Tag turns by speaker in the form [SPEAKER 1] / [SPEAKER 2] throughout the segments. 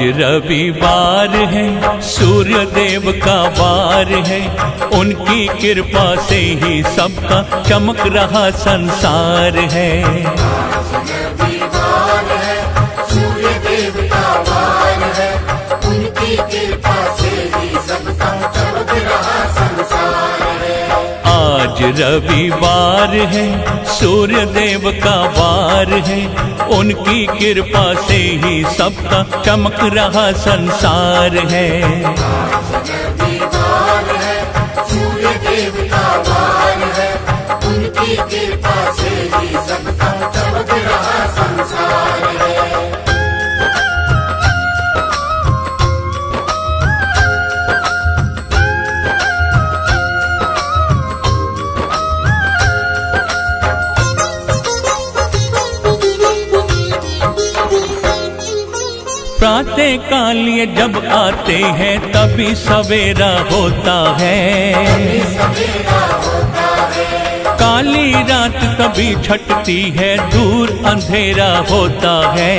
[SPEAKER 1] आज रविवार है, सूर्य देव का वार है, उनकी कृपा से ही सबका चमक रहा संसार है।
[SPEAKER 2] आज रविवार है, सूर्य देव का वार है, उनकी कृपा से ही सबका चमक रहा संसार है।
[SPEAKER 1] आज रविवार है, सूर्य देव का वार है, उनकी कृपा से ही सबका चमक रहा संसार है।
[SPEAKER 2] आज रविवार है, सूर्य देव का वार है, उनकी कृपा से ही सबका चमक रहा संसार है।
[SPEAKER 1] प्रातः काल ये जब आते हैं तभी सवेरा होता है, काली रात तभी छटती है, दूर अंधेरा होता है।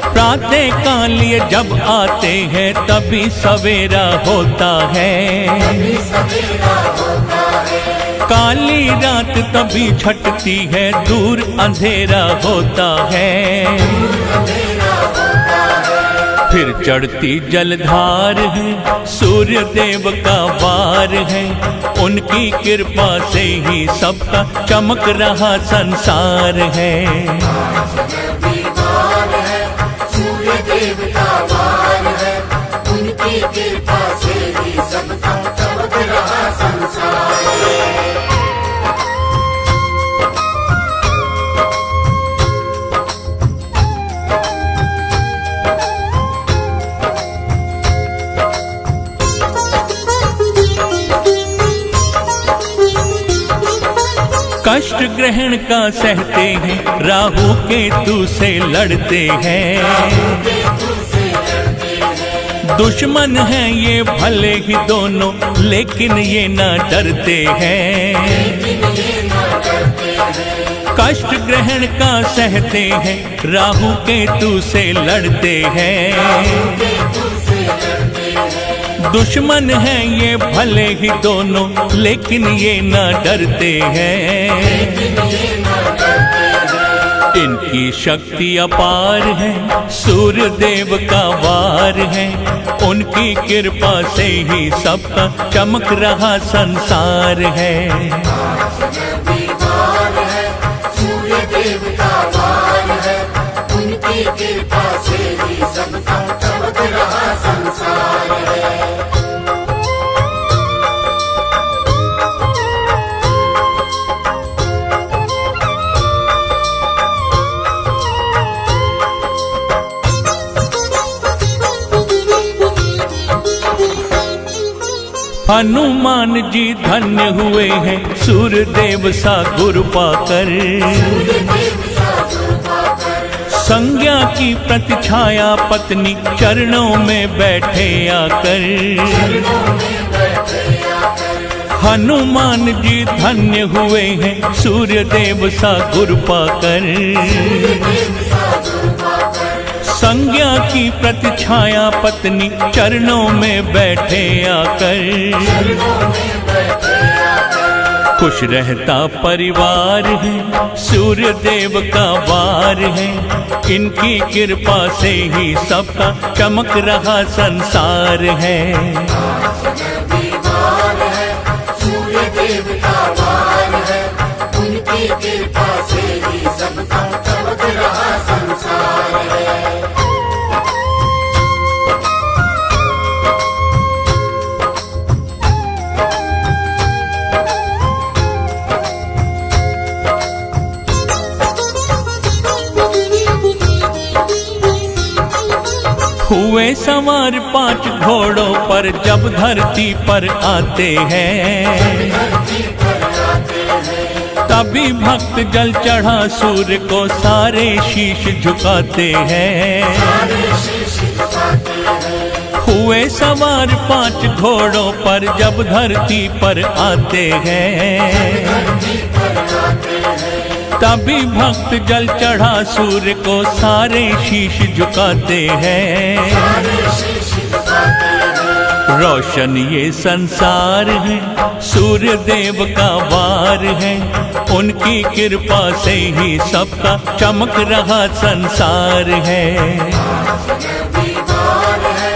[SPEAKER 1] प्रातः काल ये जब आते हैं तभी सवेरा होता है, काली रात तभी छटती है, दूर अंधेरा होता है। फिर चढ़ती जलधार है, सूर्य देव का वार है, उनकी कृपा से ही सबका चमक रहा संसार है।
[SPEAKER 2] रविवार है, सूर्य देव का वार है, उनकी कृपा से ही सबका चमक रहा संसार है।
[SPEAKER 1] कष्ट ग्रहण का सहते हैं, राहु केतु से लड़ते हैं, दुश्मन हैं ये भले ही दोनों, लेकिन ये ना डरते हैं। कष्ट ग्रहण का सहते हैं, राहु केतु से लड़ते हैं, दुश्मन हैं ये भले ही दोनों, लेकिन ये ना डरते हैं। इनकी शक्ति अपार है, सूर्य देव का वार है, उनकी कृपा से ही सबका चमक रहा संसार है।
[SPEAKER 2] रविवार है, सूर्य देव का वार है, उनकी कृपा से ही सबका चमक रहा संसार है।
[SPEAKER 1] हनुमान जी धन्य हुए हैं, सूर्य देव सा गुरु पाकर, संज्ञा की प्रतिछाया पत्नी चरणों में बैठे आकर। हनुमान जी धन्य हुए हैं, सूर्य देव सा गुरु पाकर, संज्ञा की प्रतिछाया पत्नी चरणों में बैठे आकर। खुश रहता परिवार है, सूर्य देव का वार है, इनकी कृपा से ही सबका चमक रहा संसार है।
[SPEAKER 2] रविवार है, सूर्य देव का वार है, उनकी कृपा से ही सबका चमक रहा संसार है।
[SPEAKER 1] हुए सवार 5 घोड़ों पर जब धरती पर आते हैं, तभी भक्त जल चढ़ा सूर्य को सारे शीश झुकाते हैं। हुए सवार 5 घोड़ों पर जब धरती पर आते हैं,
[SPEAKER 2] धरती पर आते हैं।
[SPEAKER 1] तभी भक्त जल चढ़ा सूर्य को सारे शीश झुकाते हैं।
[SPEAKER 2] सारे शीश झुकाते हैं।
[SPEAKER 1] रोशन ये संसार है, सूर्य देव का वार है, उनकी कृपा से ही सबका चमक रहा संसार है।
[SPEAKER 2] रविवार है,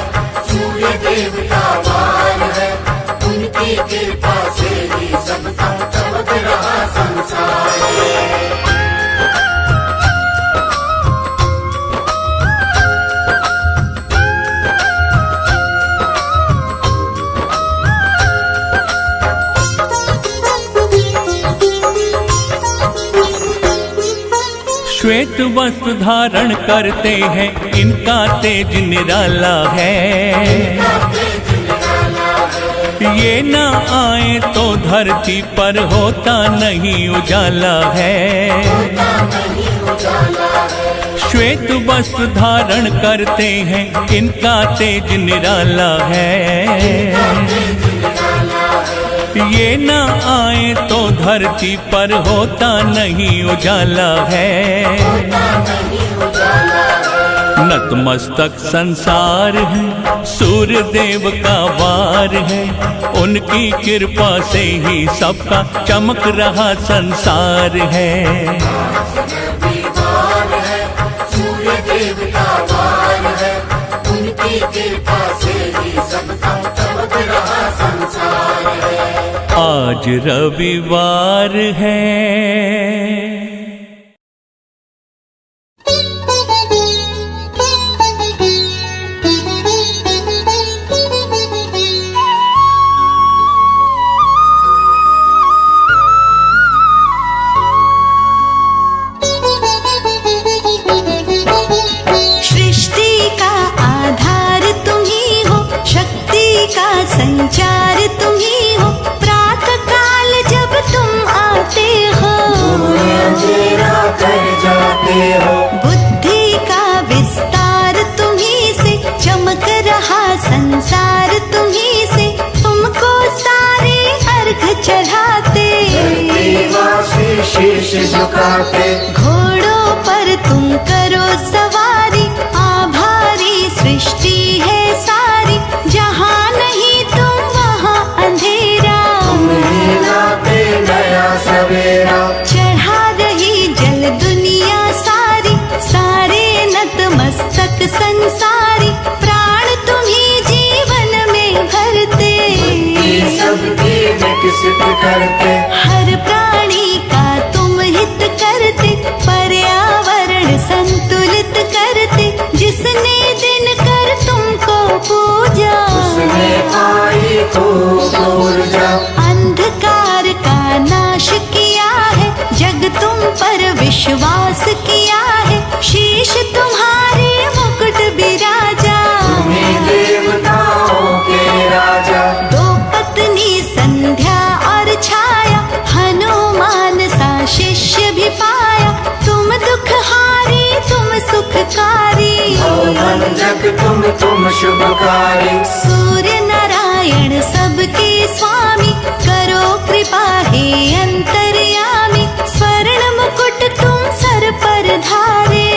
[SPEAKER 2] सूर्य देव का वार है, उनकी कृपा से ही सबका चमक रहा संसार है।
[SPEAKER 1] श्वेत वस्त्र धारण करते हैं, इनका तेज निराला है। ये न आए तो धरती पर होता नहीं उजाला है। श्वेत वस्त्र धारण करते हैं, इनका तेज निराला है। ये न आए तो धरती पर होता नहीं उजाला है। नतमस्तक संसार है, सूर्य देव का वार है, उनकी कृपा से ही सबका चमक रहा संसार है।
[SPEAKER 2] रविवार है, सूर्य देव का वार है, उनकी कृपा से ही सबका चमक रहा संसार है।
[SPEAKER 1] आज रविवार है।
[SPEAKER 3] संचार तुम ही हो, प्रातः काल जब तुम आते हो,
[SPEAKER 2] अंधेरा कर जाते हो।
[SPEAKER 3] बुद्धि का विस्तार तुम ही से, चमक रहा संसार तुम ही से, तुमको सारे अर्घ चढ़ाते,
[SPEAKER 2] शीश झुकाते।
[SPEAKER 3] घोड़ों पर तुम करो सवारी, आभारी सृष्टि है सारी, जहाँ नहीं तुम वहाँ अंधेरा,
[SPEAKER 2] लाते नया सवेरा।
[SPEAKER 3] चढ़ा रही जल दुनिया सारी, सारे नतमस्तक संसारी, प्राण तुम्ही जीवन में भरते,
[SPEAKER 2] सबकी विकसित करते,
[SPEAKER 3] हर प्राणी का तुम हित करते, पर्यावरण संतुलित करते, जिसने दिन कर तुमको पूजा,
[SPEAKER 2] उसने पाई खूब ऊर्जा।
[SPEAKER 3] अंधकार का नाश किया है, जग तुम पर विश्वास किया है, शीश तुम्हारे मुकुट विराजा,
[SPEAKER 2] तुम्हें देवताओं के राजा।
[SPEAKER 3] दो पत्नी संध्या और छाया, हनुमान सा शिष्य भी पाया, तुम दुखहारी तुम सुखकारी,
[SPEAKER 2] भंजक तुम शुभकारी।
[SPEAKER 3] सूर्य नारायण सबके स्वामी, करो कृपा हे अंतर्यामी, स्वर्ण मुकुट तुम सर पर धारे,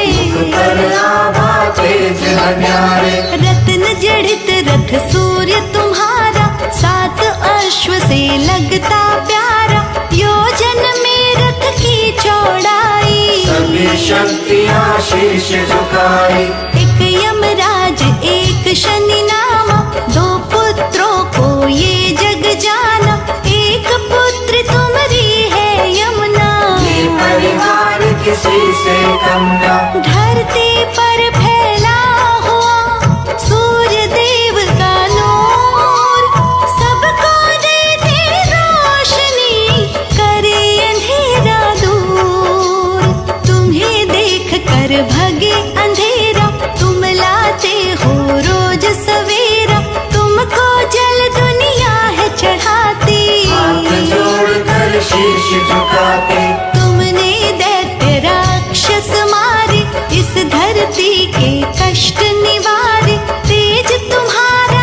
[SPEAKER 2] पर आभा तेज न्यारे।
[SPEAKER 3] रत्न जड़ित रथ सूर्य तुम्हारा, 7 अश्व से लगता प्यारा, योजन में रथ की चौड़ाई,
[SPEAKER 2] सभी शक्तियाँ शीश झुकाई।
[SPEAKER 3] एक यमराज एक शनि नामा, 2 पुत्रों को ये जग जाना, एक पुत्र तुम्हारी है यमुना,
[SPEAKER 2] ये परिवार किसी से कम ना।
[SPEAKER 3] धरती पर फैला हुआ सूर्य देव का नूर, सबको देते रोशनी, करे अंधेरा दूर, तुम्हें देख कर भगे अंधेरा, तुम लाते हो रोज सवेरा, तुमको जल दुनिया है चढ़ाती,
[SPEAKER 2] हाथ जोड़कर शीश झुकाते,
[SPEAKER 3] तुमने दैत्य राक्षस मारे, इस धरती के कष्ट निवारे, तेज तुम्हारा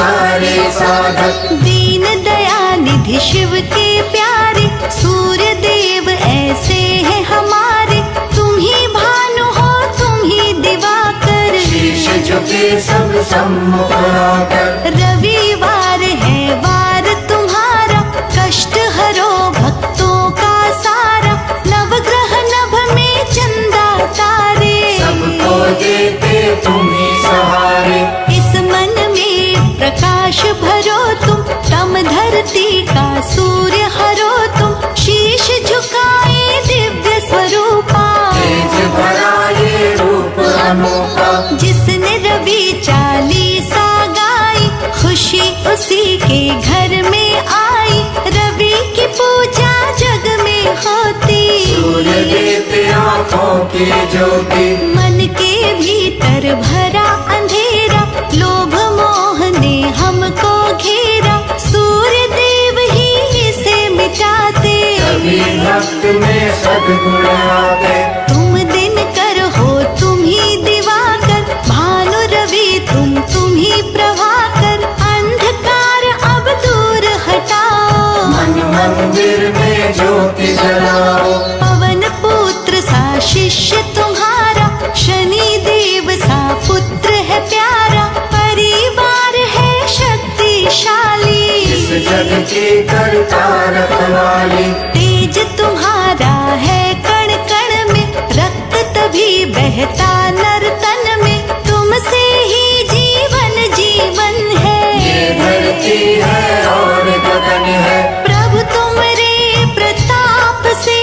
[SPEAKER 2] सारे साधक।
[SPEAKER 3] दीन दयानिधि शिव के प्यारे, सूर्य देव ऐसे हैं हमारे। तुम ही भानु हो तुम ही दिवाकर,
[SPEAKER 2] शीश झुके सब सम्मुख आकर।
[SPEAKER 3] रविवार है वार तुम्हारा, कष्ट हरो भक्तों का सारा। नवग्रह नभ में चंदा तारे,
[SPEAKER 2] सबको देते तुम ही सहारे।
[SPEAKER 3] इस मन में प्रकाश भरो तुम, तम धरती का सूर्य हरो तुम। शीश झुकाए दिव्य स्वरूपा,
[SPEAKER 2] तेज भरा ये रूप अनोखा।
[SPEAKER 3] जिसने रवि चालीसा गाई, खुशी उसी के घर में आई। रवि की पूजा जग में होती,
[SPEAKER 2] सूर्य देते आँखों की ज्योति।
[SPEAKER 3] मन के भीतर भरा अंधेरा, लोभ मोह ने हमको घेरा। सूर्य देव ही इसे मिटाते,
[SPEAKER 2] सभी भक्त में सद्गुण आते।
[SPEAKER 3] तुम दिनकर हो तुम ही दिवाकर, भानु रवि तुम ही प्रभाकर। अंधकार अब दूर हटाओ,
[SPEAKER 2] मन मंदिर में ज्योति जलाओ।
[SPEAKER 3] पवन पुत्र सा शिष्य तुम्हारा, शनि देव सा पुत्र है प्यारा। परिवार है शक्तिशाली,
[SPEAKER 2] इस जग की करता रखवाली।
[SPEAKER 3] तेज तुम्हारा है कण कण में, रक्त तभी बहता नर तन में। तुमसे ही जीवन जीवन है,
[SPEAKER 2] ये धरती है और गगन है।
[SPEAKER 3] प्रभु तुमरे प्रताप से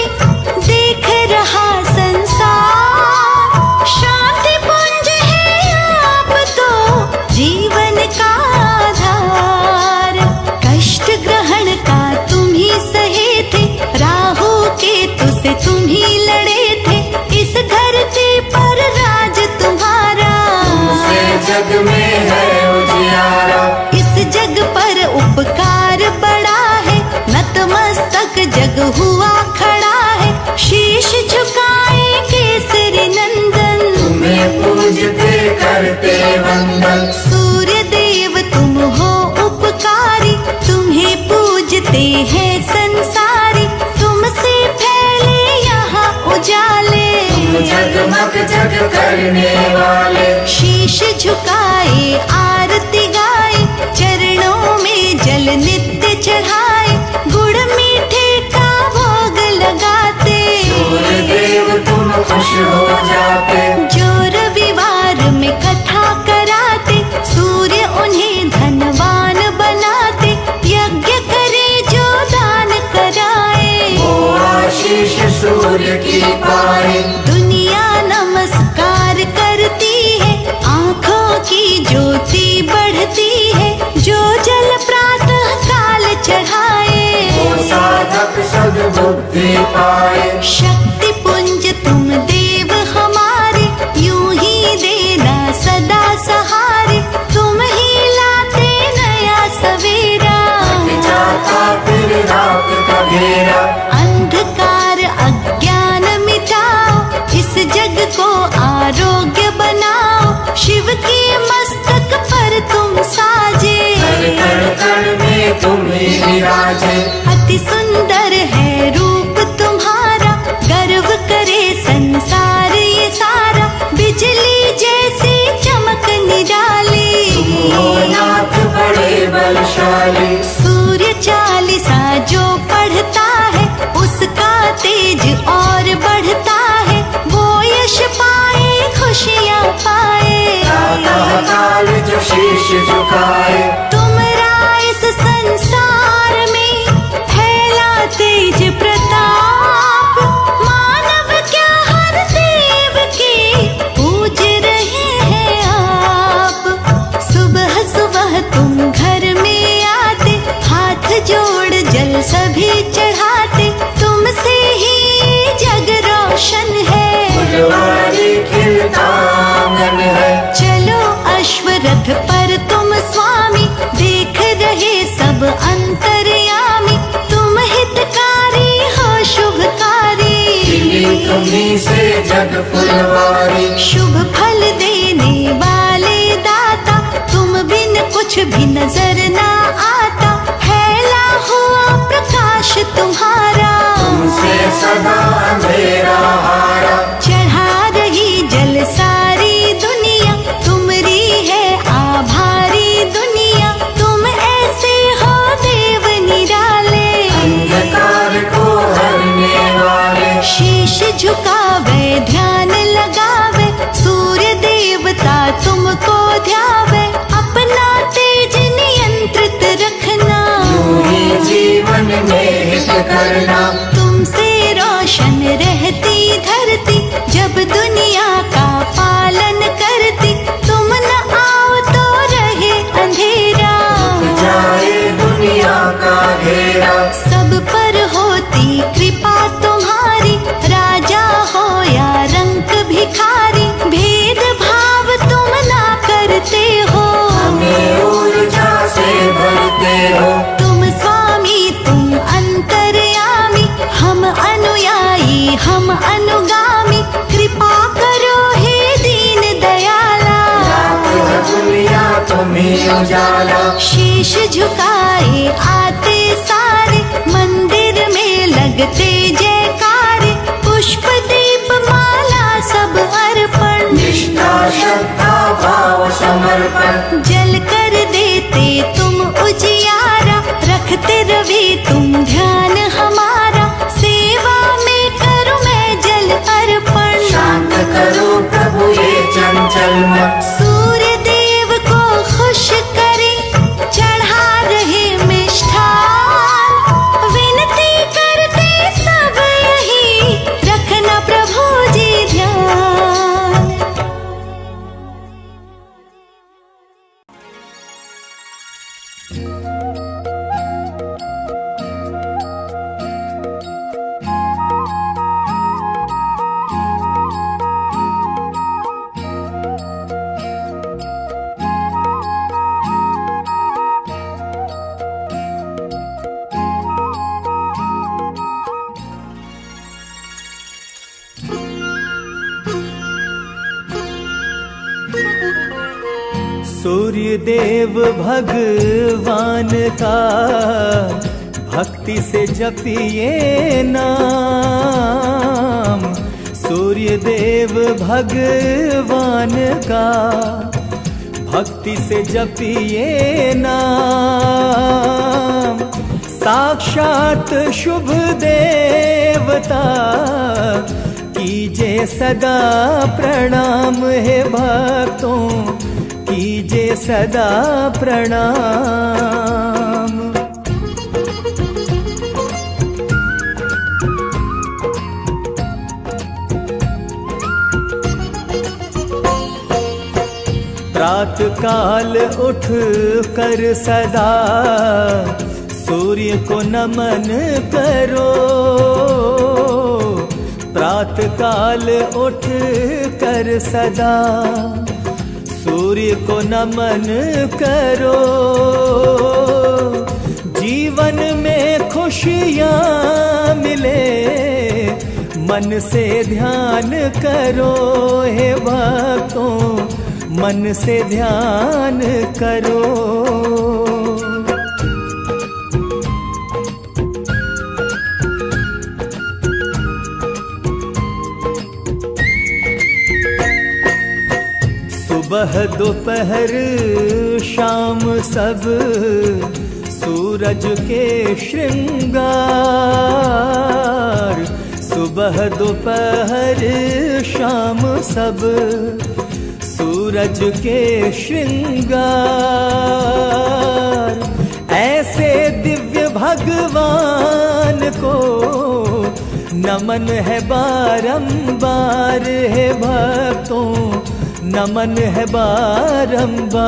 [SPEAKER 3] देख रहा संसार। शांति पुंज है आप तो जीवन का आधार। कष्ट ग्रहण का तुम ही सहे थे, राहु केतु से तुम ही लड़े थे। इस धरती पर राज तुम्हारा,
[SPEAKER 2] तुमसे जग में है उजियारा।
[SPEAKER 3] इस जग पर उपकार बड़ा है, नतमस्तक जग हुआ खड़ा है। शीश झुकाए केसरी नंदन,
[SPEAKER 2] तुम्हें पूजते करते वंदन।
[SPEAKER 3] सूर्य देव तुम हो उपकारी, तुम्हें पूजते हैं संसारी। तुमसे फैले यहाँ उजाले,
[SPEAKER 2] तुम जगमग जग करने वाले।
[SPEAKER 3] शीश झुकाए आरती गाए, चरणों में जल नित्य चढ़ाए। गुड़ मीठे का भोग लगाते,
[SPEAKER 2] सूर्य देव तुम खुश हो जाते।
[SPEAKER 3] जो रविवार में कथा कराते, सूर्य उन्हें धनवान बनाते। यज्ञ करे जो दान कराए,
[SPEAKER 2] वो आशीष सूर्य की पाए।
[SPEAKER 3] दुनिया नमस्कार करती है, आँखों की ज्योति बढ़ती है। जो जल प्रातः काल चढ़ाए,
[SPEAKER 2] वो साधक सद्बुद्धि पाए।
[SPEAKER 3] शक्ति पुंज तुम देव हमारे, यूं ही देना सदा सहारे। तुम ही लाते नया सवेरा,
[SPEAKER 2] जाता फिर रात का घेरा।
[SPEAKER 3] अंधकार अज्ञान मिटाओ, इस जग को आरोग्य बनाओ। शिव के मस्तक पर तुम साजे,
[SPEAKER 2] हर कण कण में तुम ही विराजे।
[SPEAKER 3] अति सुंदर है रूप तुम्हारा, गर्व करे संसार ये सारा। बिजली जैसी चमक निराली,
[SPEAKER 2] तुम हो नाथ बड़े बलशाली।
[SPEAKER 3] सूर्य चालीसा जो पढ़ता है, उसका तेज और बढ़ता है। वो यश पाए खुशियाँ पाए,
[SPEAKER 2] प्रातः काल जो शीश झुकाए।
[SPEAKER 3] तुमरा इस संसार में फैला तेज प्रताप। मानव क्या हर देव के पूज रहे हैं आप। सुबह सुबह तुम घर में आते, हाथ जोड़ जल सभी चढ़ाते। तुमसे ही जग रोशन है,
[SPEAKER 2] फुलवारी खिलता आंगन है।
[SPEAKER 3] चलो अश्वरथ पर तुम स्वामी, देख रहे सब अंतर्यामी। तुम हितकारी हो शुभकारी,
[SPEAKER 2] खिली तुम्हीं से जग फुलवारी।
[SPEAKER 3] शुभ फल देने वाले दाता। तुम बिन कुछ भी नजर ना आता, फैला हुआ प्रकाश तुम्हारा।
[SPEAKER 2] तुमसे सदा अंधेरा हारा,
[SPEAKER 3] चढ़ा रही जल सारी दुनिया, तुमरी है आभारी दुनिया। तुम ऐसे हो देव निराले,
[SPEAKER 2] अंधकार को हरने वाले।
[SPEAKER 3] शीश झुकावे ध्यान लगावे, सूर्य देवता तुमको ध्यावे। अपना तेज नियंत्रित रखना,
[SPEAKER 2] पूरी जीवन में हित करना।
[SPEAKER 3] तुमसे रोशन रहती धरती, जब दुनिया का पालन करती। तुम न आओ तो रहे अंधेरा,
[SPEAKER 2] जाए दुनिया का घेरा।
[SPEAKER 3] सब पर होती कृपा तुम्हारी, राजा हो या रंक भिखारी। भेद भाव तुम ना करते हो,
[SPEAKER 2] हमें ऊर्जा से भरते हो।
[SPEAKER 3] तुम स्वामी तुम अंतर्यामी, हम अनुयायी हम अनुगामी। कृपा करो हे दीन दयाला,
[SPEAKER 2] रात है दुनिया तुम्हीं उजाला।
[SPEAKER 3] शीश झुकाए आते सारे, मंदिर में लगते जयकारे। पुष्प दीप माला सब अर्पण,
[SPEAKER 2] निष्ठा श्रद्धा भाव समर्पण।
[SPEAKER 3] जल कर देते तुम उजियारा, रखते रवि तुम ध्यान हमारा। सेवा में करूं मैं जल अर्पण,
[SPEAKER 2] शांत करो प्रभु ये चंचल मन।
[SPEAKER 3] सूर्य देव को खुश करे, चढ़ा रहे मिष्ठान। विनती करते सब यही, रखना प्रभु जी ध्यान।
[SPEAKER 4] सूर्य देव भगवान का भक्ति से जपिए नाम। सूर्य देव भगवान का भक्ति से जपिए नाम। साक्षात शुभ देवता कीजे सदा प्रणाम हे भक्तों, कीजे सदा प्रणाम। प्रात काल उठ कर सदा सूर्य को नमन करो। प्रात काल उठ कर सदा सूर्य को नमन करो। जीवन में खुशियाँ मिले मन से ध्यान करो हे भक्तों, मन से ध्यान करो। सुबह दोपहर शाम सब सूरज के श्रृंगार। सुबह दोपहर शाम सब सूरज के श्रृंगार। ऐसे दिव्य भगवान को नमन है बारंबार हे भक्तों, नमन है बारंबार।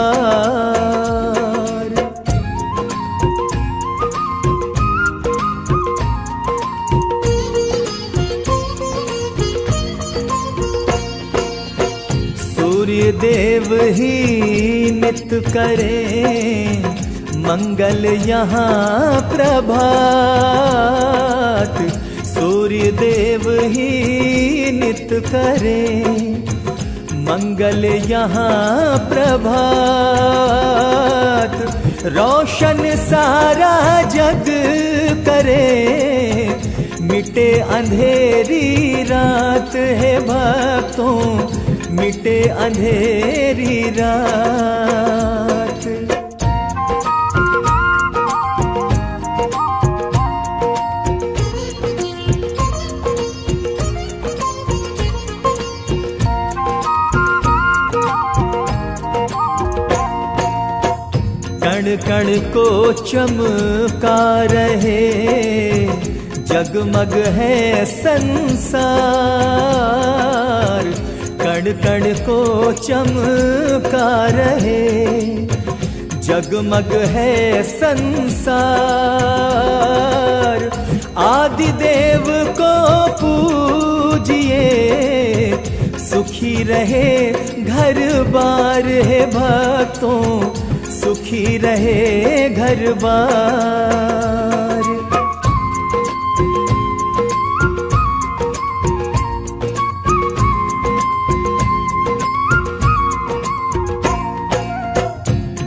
[SPEAKER 4] सूर्य देव ही नित करें मंगल यहाँ प्रभात। सूर्य देव ही नित करें मंगल यहाँ प्रभात। रोशन सारा जग करे, मिटे अंधेरी रात है भक्तों, मिटे अंधेरी रात। कण कण को चमका रहे, जगमग है संसार। कण कण को चमका रहे, जगमग है संसार। आदि देव को पूजिए, सुखी रहे घर बार है भक्तों, सुखी रहे घर बार।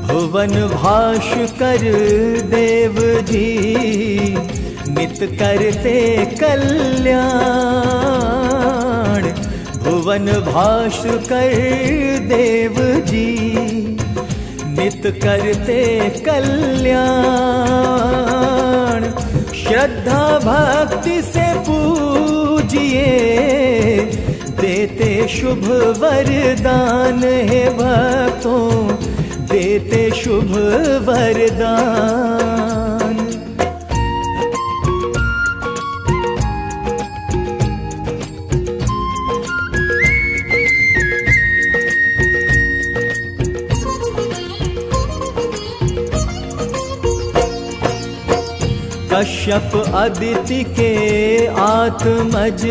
[SPEAKER 4] भुवन भास्कर देव जी, नित करते कल्याण। भुवन भास्कर देव जी, नित करते कल्याण। श्रद्धा भक्ति से पूजिए, देते शुभ वरदान है भक्तों, देते शुभ वरदान। कश्यप अदिति के आत्मज,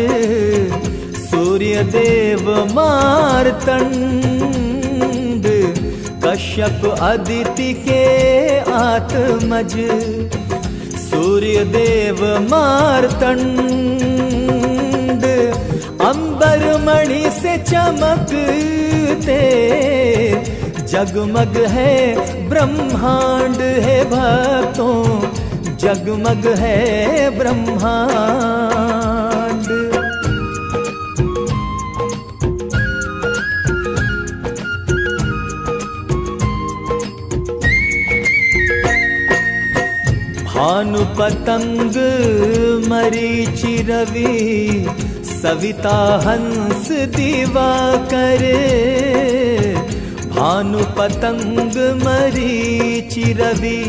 [SPEAKER 4] सूर्य देव मार्तंड। कश्यप अदिति के आत्मज, सूर्य देव मार्तंड। अंबर मणि से चमकते, जगमग है ब्रह्मांड है भक्तों, जगमग है ब्रह्मांड। भानु पतंग मरीचि रवि, सविता हंस दिवाकर। भानु पतंग मरीचि रवि,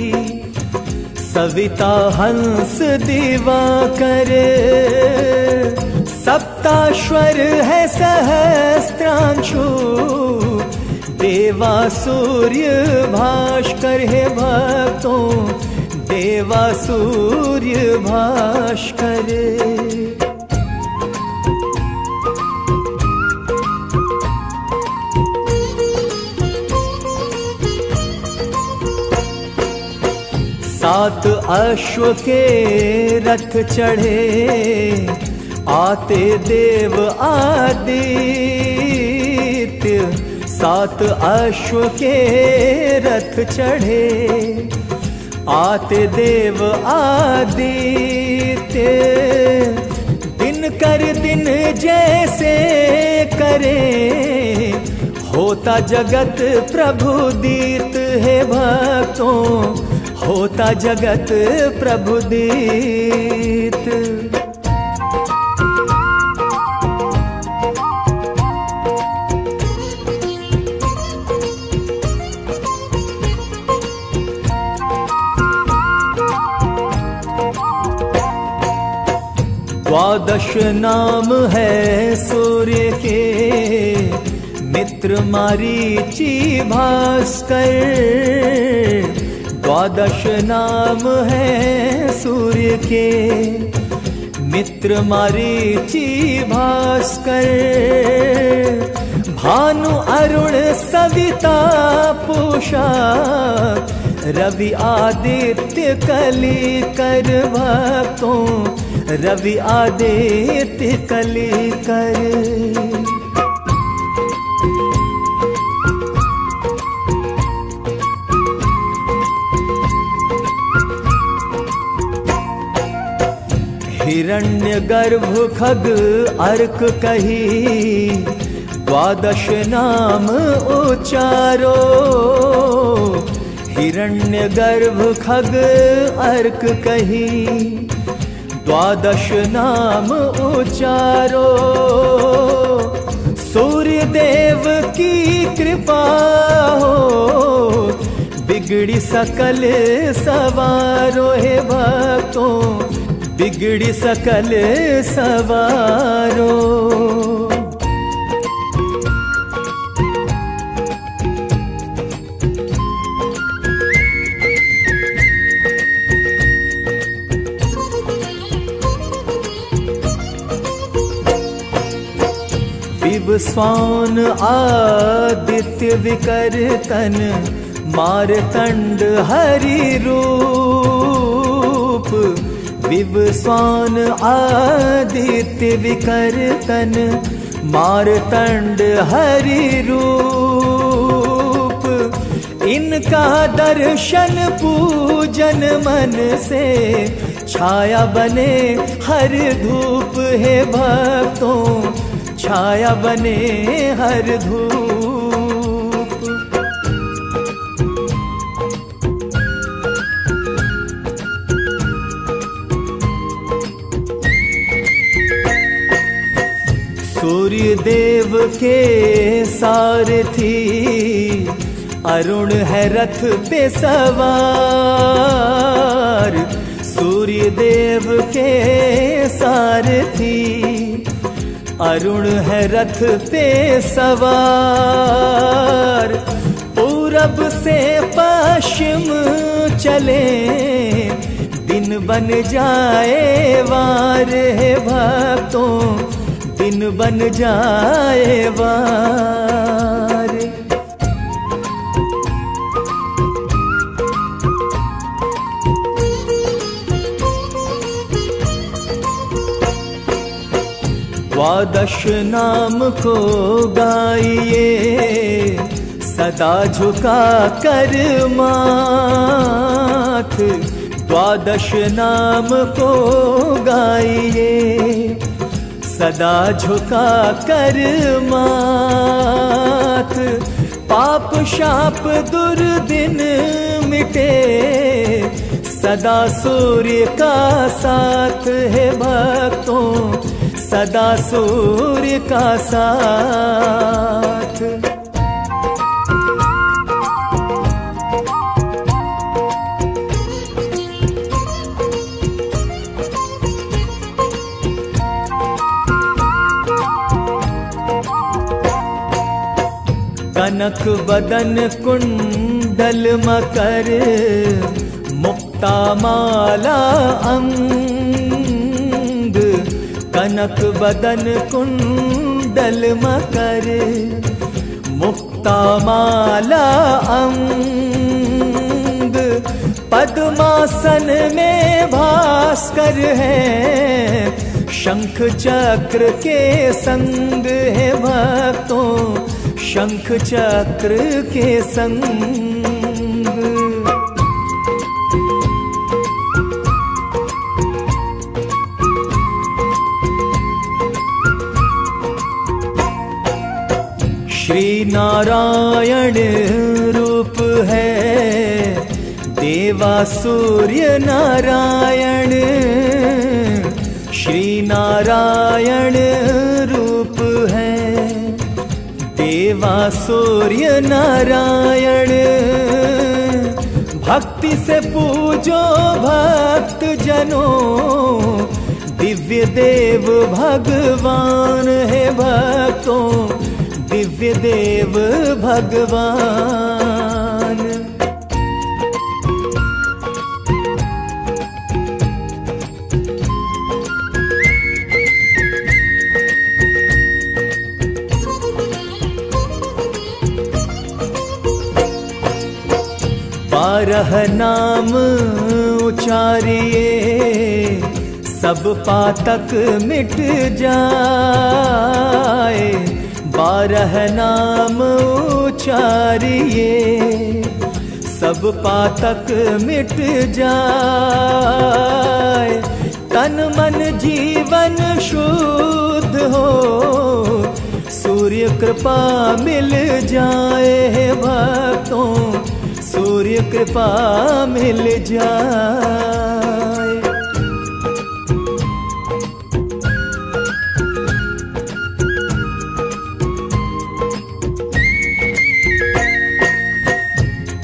[SPEAKER 4] सविता हंस दिवाकर। सप्ताश्वर है सहस्त्रांशु, देवा सूर्य भास्कर है भक्तों, देवा सूर्य भास्कर। सात अश्व के रथ चढ़े, आते देव आदित्य। सात अश्व के रथ चढ़े, आते देव आदित्य। दिन कर दिन जैसे करे, होता जगत प्रभुदीत है भक्तों, होता जगत प्रभुदीत। द्वादश नाम है सूर्य के, मित्र मारीचि भास्कर। द्वादश नाम है सूर्य के, मित्र मारीचि भास्कर। भानु अरुण सविता पूषा, रवि आदित्य कलिकर भक्तों, रवि आदित्य कलिकर। हिरण्य गर्भ खग अर्क कही, द्वादश नाम उचारो। हिरण्य गर्भ खग अर्क कही, द्वादश नाम उचारो। सूर्य देव की कृपा हो, बिगड़ी सकल सवारो। हे भक्तों, बिगड़ी सकल सवारो। विवस्वान आदित्य विकर्तन, मारतंड हरि रूप। विवस्वान आदित्य विकर्तन, मारतंड हरि रूप। इनका दर्शन पूजन मन से, छाया बने हर धूप। है भक्तों, छाया बने हर धूप। सूर्य देव के सारथी, अरुण है रथ पे सवार। सूर्य देव के सारथी, अरुण है रथ पे सवार। पूरब से पश्चिम चले, दिन बन जाए वार। है भक्तों, दिन बन जाए वार। द्वादश नाम को गाइए, सदा झुका कर माथ। द्वादश नाम को गाइए, सदा झुका कर माथ। पाप शाप दुर्दिन मिटे, सदा सूर्य का साथ। है भक्तों, सदा सूर्य का साथ। कनक बदन कुंडल मकर, मुक्ता माला अंग। कनक बदन कुंडल मकर, मुक्ता माला अंग। पद्मासन में भास्कर है, शंख चक्र के संग। है भक्तों, शंख चक्र के संग। श्री नारायण रूप है, देवा सूर्य नारायण। श्री नारायण रूप है, देवा सूर्य नारायण। भक्ति से पूजो भक्त जनों, दिव्य देव भगवान। है भक्तों, दिव्य देव भगवान। बारह नाम उचारिए, सब पातक मिट जाए। बारह नाम उचारिए, सब पातक मिट जाए। तन मन जीवन शुद्ध हो, सूर्य कृपा मिल जाए हे भक्तों, सूर्य कृपा मिल जाए।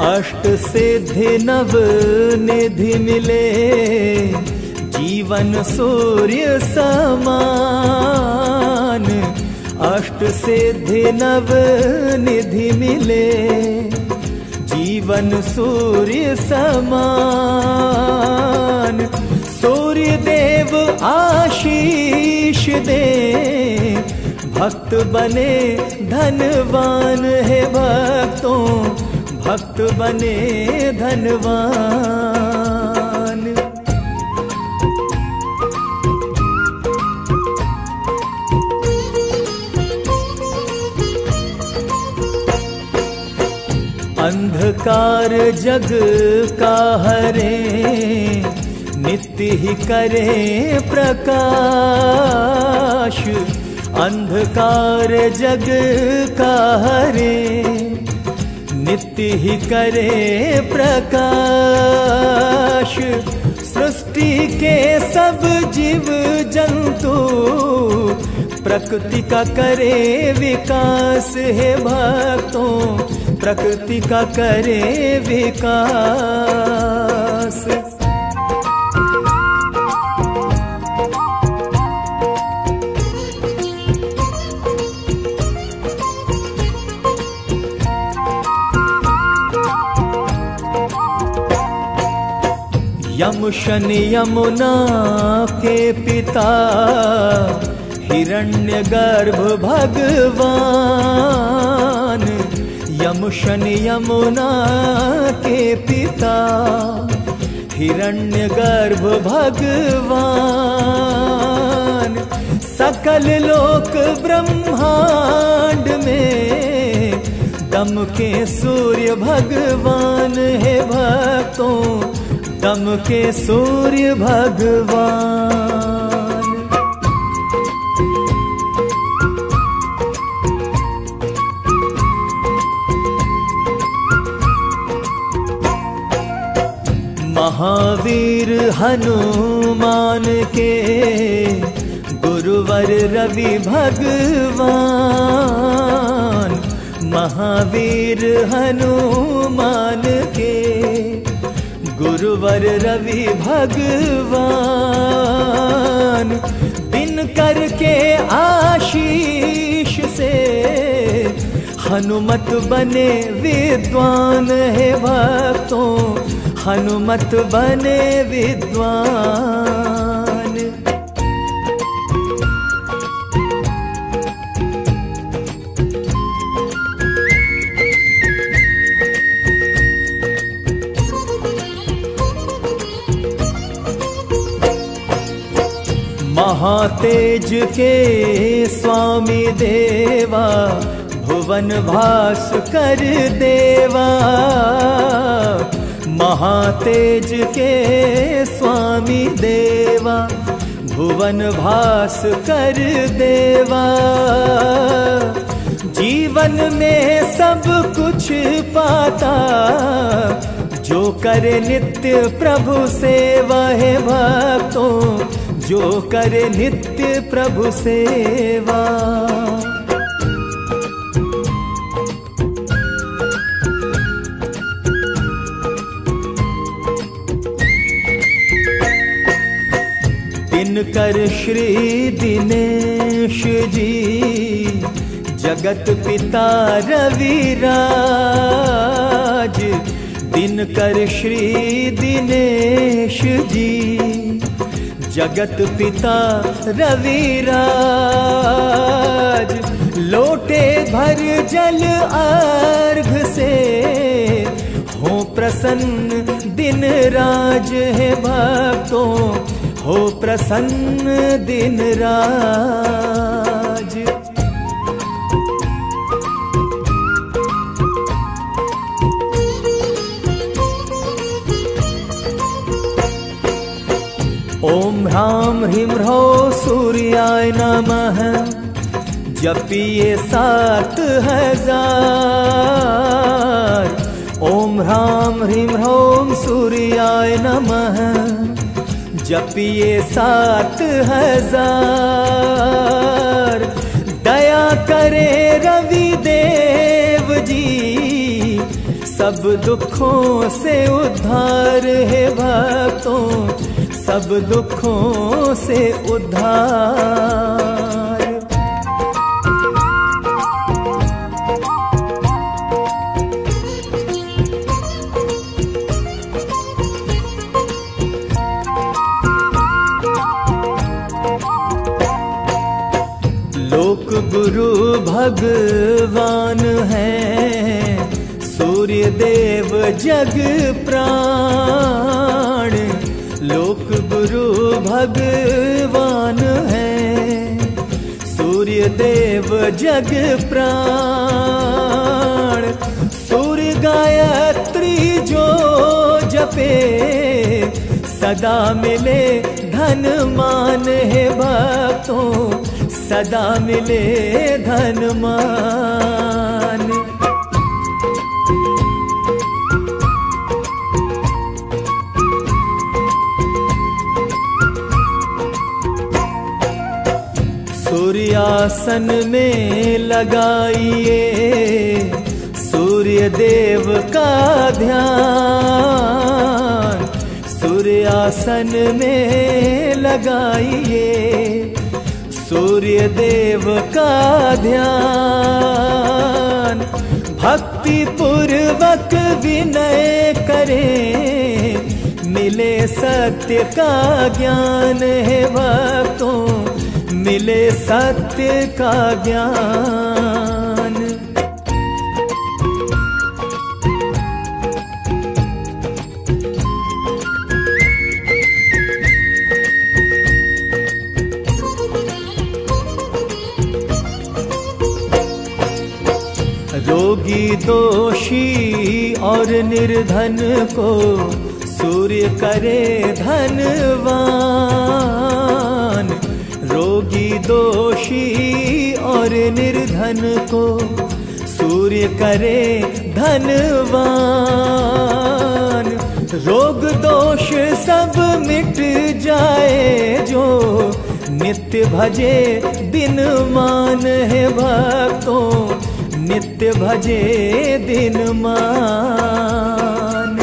[SPEAKER 4] अष्ट सिद्धि नव निधि मिले, जीवन सूर्य समान। अष्ट सिद्धि नव निधि मिले, जीवन सूर्य समान। सूर्य देव आशीष दे, भक्त बने धनवान है भक्तों, भक्त बने धनवान। अंधकार जग का हरे, नित्य ही करे प्रकाश। अंधकार जग का हरे, नित्य ही करे प्रकाश। सृष्टि के सब जीव जंतु, प्रकृति का करे विकास है भक्तों, प्रकृति का करे विकास। यम शनि यमुना के पिता, हिरण्यगर्भ भगवान। यम शनि यमुना के पिता, हिरण्यगर्भ भगवान। सकल लोक ब्रह्मांड में, दम के सूर्य भगवान है भक्तों, दम के सूर्य भगवान। महावीर हनुमान के, गुरुवर रवि भगवान। महावीर हनुमान के, गुरुवर रवि भगवान। दिन करके आशीष से, हनुमत बने विद्वान है भक्तों, हनुमत बने विद्वान। महातेज के स्वामी देवा, भुवन भास कर देवा। महातेज के स्वामी देवा, भुवन भास कर देवा। जीवन में सब कुछ पाता, जो करे नित्य प्रभु सेवा है भक्तों, जो करे नित्य प्रभु सेवा। दिनकर श्री दिनेश जी, जगत पिता रविराज। दिनकर श्री दिनेश जी, जगत पिता रविराज। लोटे भर जल अर्घ से, हो प्रसन्न दिन राज है भक्तों, हो प्रसन्न दिन राज। ओम ह्रां ह्रीं ह्रौं सूर्याय नमः जपिए 7000। ओम ह्रां ह्रीं ह्रौं सूर्याय नमः जपिए 7000। दया करे रवि देव जी सब दुखों से उद्धार है भक्तों, सब दुखों से उद्धार। लोक गुरु भगवान हैं, सूर्य देव जग प्राण। लोक गुरु भगवान हैं, सूर्य देव जग प्राण। सूर्य गायत्री जो जपे सदा मिले धन मान है भक्तों, सदा मिले धन मान। सूर्यासन में लगाइए सूर्य देव का ध्यान। सूर्यासन में लगाइए सूर्य देव का ध्यान। भक्ति पूर्वक विनय करें मिले सत्य का ज्ञान है भक्तों, मिले सत्य का ज्ञान। रोगी दोषी और निर्धन को सूर्य करे धनवान। रोगी दोषी और निर्धन को सूर्य करे धनवान। रोग दोष सब मिट जाए जो नित्य भजे दिन मान है भक्तों, नित्य भजे दिन मान।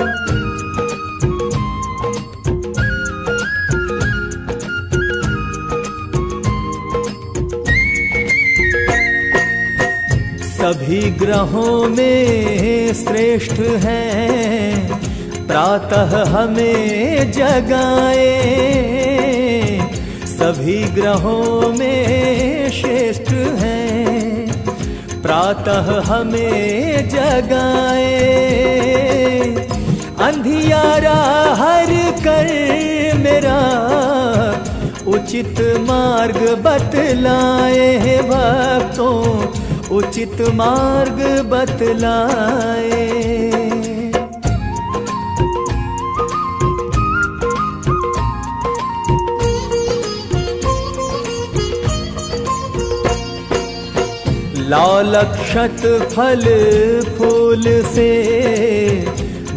[SPEAKER 4] सभी ग्रहों में श्रेष्ठ हैं, प्रातः हमें जगाए। सभी ग्रहों में श्रेष्ठ हैं, प्रातः हमें जगाए। अंधियारा हर कर मेरा उचित मार्ग बतलाए हैं भक्तों, उचित मार्ग बतलाए। लाल अक्षत फल फूल से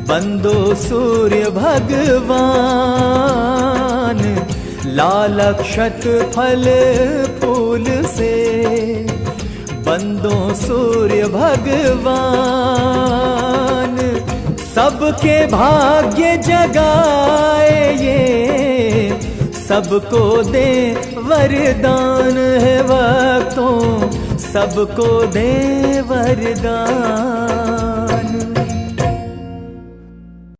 [SPEAKER 4] बंदो सूर्य भगवान। लाल अक्षत फल फूल से बंदो सूर्य भगवान। सबके भाग्य जगाए ये, सबको दे वरदान है भक्तों, सबको दे वरदान।